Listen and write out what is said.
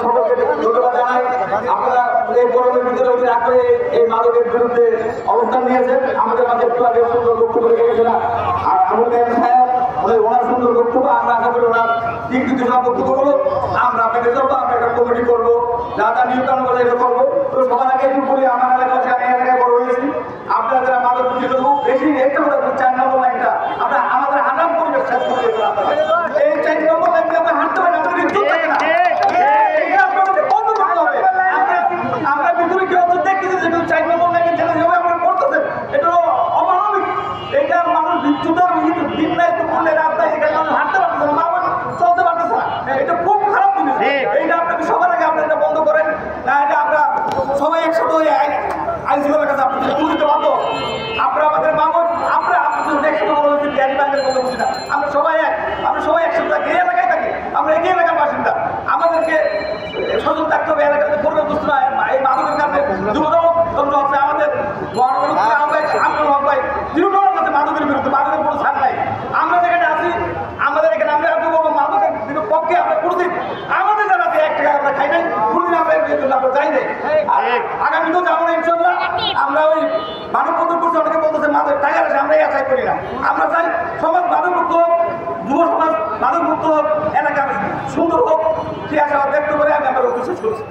সকলকে ধন্যবাদ জানাই। আপনারা এই গরমের ভিতরে রাখলে এই মাদকের বিরুদ্ধে অবস্থান নিয়েছেন। আমাদের মাঝে একটু আগে সুন্দর বক্তব্য রেখে গেছেন আর আবুল কালাম সাহেব ওনার সুন্দর বক্তব্য। আমরা আশা করি ওনার দিক নির্দেশনা বক্তব্যগুলো আমরা আপনাকে করবো, আমরা একটা কমিটি করবো, যা যা নিয়ম কানুন বলে এটা করবো। তো সবার আগে একটু বলি, আমার এলাকা আমি এলাকায় বড় হয়েছি। আপনারা যারা মাদক বিক্রি খুব বেশি একটা কথা 4 নম্বর লাইনটা আমরা আমাদের হারাম পরিবেশ শেষ করে দিয়েছিলাম। এই 4 নম্বর লাইনটা আমরা হাঁটতে পারি না, আমাদের ইজ্জত থাকে না। আমরা ভিতরে কেউ দেখতেছি যে 4 নম্বর লাইনে চ্যালেঞ্জ হবে আমরা করতেছেন, এটা অমানবিক। এটা মানুষ বিদ্যুতের দিন নাই তো করলে রাত নাই, এখানে মানুষ হাঁটতে পারতেছে না, মানুষ চলতে পারতেছে না। এটা খুব খারাপ জিনিস। এইটা আপনাকে সবার আগে আপনারা এটা বন্ধ করেন, না এটা আমরা সবাই একসাথে ওই আইনজীবীদের কাছে আপনাদের তুলে দিতে পারবো। আমরা আমাদের মামুন আমরা আপনাদের একসাথে বলা হচ্ছে গ্যারি ব্যাংকের কথা বুঝি না, আমরা সবাই একসাথে থাকি, এই এলাকায় থাকি, আমরা একই এলাকার বাসিন্দা। আমাদেরকে সচেতন থাকতে হবে, এলাকাতে করবে বুঝতে না এই মাদকের কারণে যুবদল হচ্ছে আমাদের আন্দোলন হক ভাই দৃঢ় কাছে মাদকের বিরুদ্ধে, মাদকের কোনো ছাড় নাই। আমরা যেখানে আছি আমাদের এখানে আমরা একটু বলবো মাদকের পক্ষে আমরা কোনোদিন আমাদের জানাতে 1 টাকা আমরা খাই নাই, কোনোদিন আমরা এর জন্য আমরা যাই নাই, আগামীতেও যাবো না ইনশাল্লাহ। আমরা ওই মানব বন্ধুর করছি, অনেকে বলতেছে মাদক টাকা আসে, আমরা এই আশাই করি না। আমরা চাই সমাজ মাদকমুক্ত হোক, যুব সমাজ মাদকমুক্ত হোক, এলাকা সুন্দর হোক, সে আশা ব্যক্ত করে আমি আমার উদ্দেশ্য করছি।